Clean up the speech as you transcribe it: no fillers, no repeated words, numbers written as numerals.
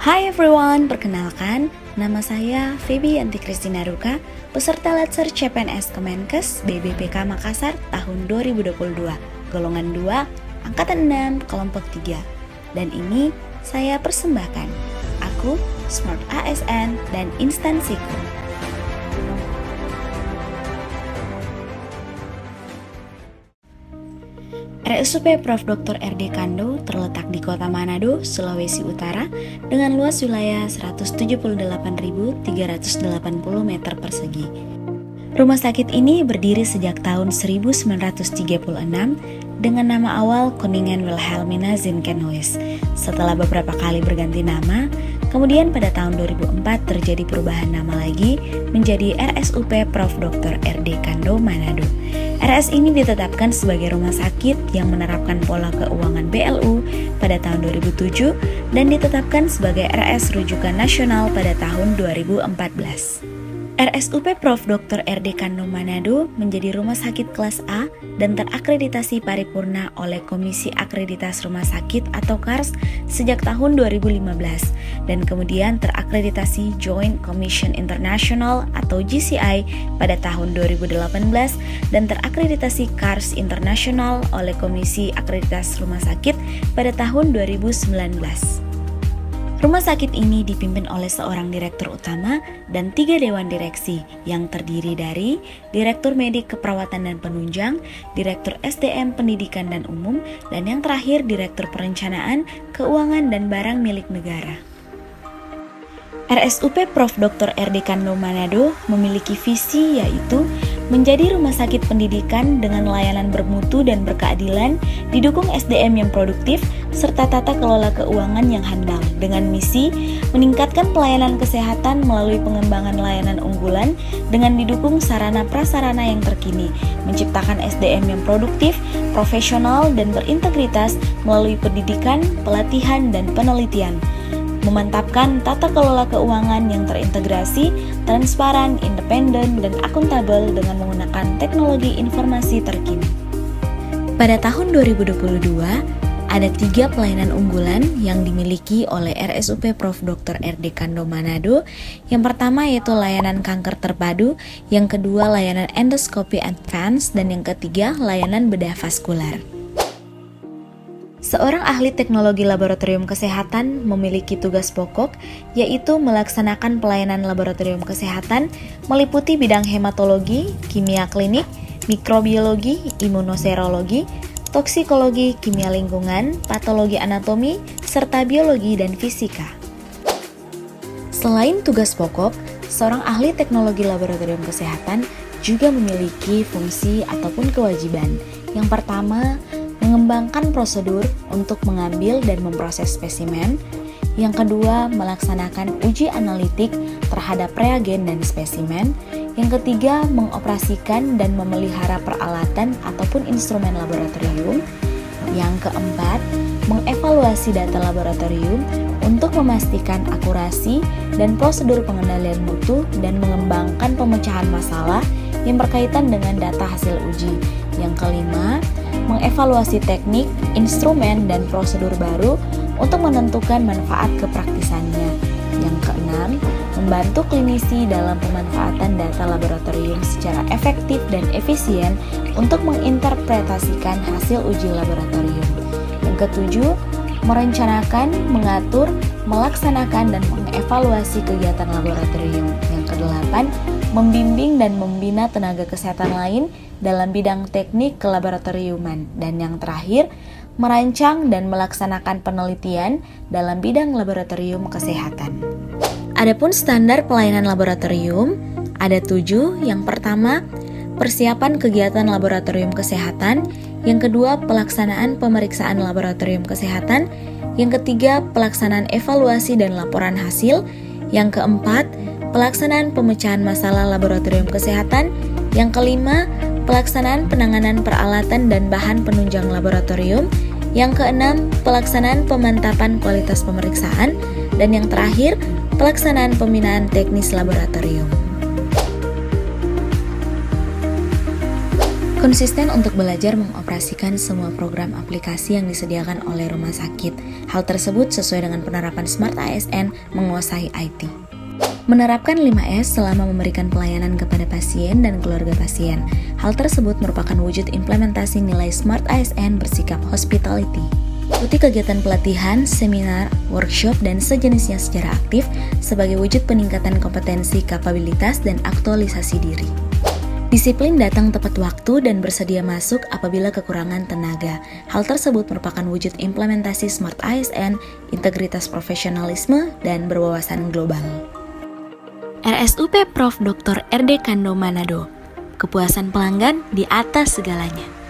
Hai everyone, perkenalkan, nama saya Feby Yanti Kristina Ruka, peserta Letser CPNS Kemenkes BBPK Makassar tahun 2022, golongan 2, angkatan 6, kelompok 3. Dan ini saya persembahkan, aku, Smart ASN, dan instansiku. RSUP Prof. Dr. R.D. Kando terletak di Kota Manado, Sulawesi Utara dengan luas wilayah 178.380 meter persegi. Rumah sakit ini berdiri sejak tahun 1936 dengan nama awal Koningen Wilhelmina Ziekenhuis. Setelah beberapa kali berganti nama, kemudian pada tahun 2004 terjadi perubahan nama lagi menjadi RSUP Prof. Dr. R.D. Kando Manado. RS ini ditetapkan sebagai rumah sakit yang menerapkan pola keuangan BLU pada tahun 2007 dan ditetapkan sebagai RS rujukan nasional pada tahun 2014. RSUP Prof. Dr. R.D. Kando Manado menjadi rumah sakit kelas A dan terakreditasi paripurna oleh Komisi Akreditas Rumah Sakit atau KARS sejak tahun 2015 dan kemudian terakreditasi Joint Commission International atau GCI pada tahun 2018 dan terakreditasi KARS International oleh Komisi Akreditas Rumah Sakit pada tahun 2019. Rumah sakit ini dipimpin oleh seorang direktur utama dan 3 dewan direksi yang terdiri dari Direktur Medik Keperawatan dan Penunjang, Direktur SDM Pendidikan dan Umum, dan yang terakhir Direktur Perencanaan, Keuangan dan Barang Milik Negara. RSUP Prof. Dr. R.D. Kando Manado memiliki visi yaitu menjadi rumah sakit pendidikan dengan layanan bermutu dan berkeadilan, didukung SDM yang produktif, serta tata kelola keuangan yang handal, dengan misi meningkatkan pelayanan kesehatan melalui pengembangan layanan unggulan dengan didukung sarana-prasarana yang terkini, menciptakan SDM yang produktif, profesional, dan berintegritas melalui pendidikan, pelatihan, dan penelitian. Memantapkan tata kelola keuangan yang terintegrasi, transparan, independen, dan akuntabel dengan menggunakan teknologi informasi terkini. Pada tahun 2022, ada 3 pelayanan unggulan yang dimiliki oleh RSUP Prof. Dr. R.D. Kando Manado. Yang pertama yaitu layanan kanker terpadu, yang kedua layanan endoskopi advance, dan yang ketiga layanan bedah vaskular. Seorang ahli teknologi laboratorium kesehatan memiliki tugas pokok, yaitu melaksanakan pelayanan laboratorium kesehatan meliputi bidang hematologi, kimia klinik, mikrobiologi, imunoserologi, toksikologi, kimia lingkungan, patologi anatomi, serta biologi dan fisika. Selain tugas pokok, seorang ahli teknologi laboratorium kesehatan juga memiliki fungsi ataupun kewajiban. Yang pertama, mengembangkan prosedur untuk mengambil dan memproses spesimen. Yang kedua, melaksanakan uji analitik terhadap reagen dan spesimen. Yang ketiga, mengoperasikan dan memelihara peralatan ataupun instrumen laboratorium. Yang keempat, mengevaluasi data laboratorium untuk memastikan akurasi dan prosedur pengendalian mutu dan mengembangkan pemecahan masalah yang berkaitan dengan data hasil uji. Yang kelima, mengevaluasi teknik, instrumen, dan prosedur baru untuk menentukan manfaat kepraktisannya. Yang keenam, membantu klinisi dalam pemanfaatan data laboratorium secara efektif dan efisien untuk menginterpretasikan hasil uji laboratorium. Yang ketujuh, merencanakan, mengatur, melaksanakan, dan mengevaluasi kegiatan laboratorium. Yang kedelapan, membimbing dan membina tenaga kesehatan lain dalam bidang teknik kelaboratoriuman. Dan yang terakhir, merancang dan melaksanakan penelitian dalam bidang laboratorium kesehatan. Adapun standar pelayanan laboratorium, ada 7. Yang pertama, persiapan kegiatan laboratorium kesehatan. Yang kedua, pelaksanaan pemeriksaan laboratorium kesehatan. Yang ketiga, pelaksanaan evaluasi dan laporan hasil. Yang keempat, pelaksanaan pemecahan masalah laboratorium kesehatan. Yang kelima, pelaksanaan penanganan peralatan dan bahan penunjang laboratorium. Yang keenam, pelaksanaan pemantapan kualitas pemeriksaan. Dan yang terakhir, pelaksanaan pembinaan teknis laboratorium. Konsisten untuk belajar mengoperasikan semua program aplikasi yang disediakan oleh rumah sakit. Hal tersebut sesuai dengan penerapan Smart ASN menguasai IT. Menerapkan 5S selama memberikan pelayanan kepada pasien dan keluarga pasien. Hal tersebut merupakan wujud implementasi nilai Smart ASN bersikap hospitality. Ikuti kegiatan pelatihan, seminar, workshop, dan sejenisnya secara aktif sebagai wujud peningkatan kompetensi, kapabilitas, dan aktualisasi diri. Disiplin datang tepat waktu dan bersedia masuk apabila kekurangan tenaga. Hal tersebut merupakan wujud implementasi Smart ASN, integritas profesionalisme, dan berwawasan global. RSUP Prof. Dr. RD Kando Manado. Kepuasan pelanggan di atas segalanya.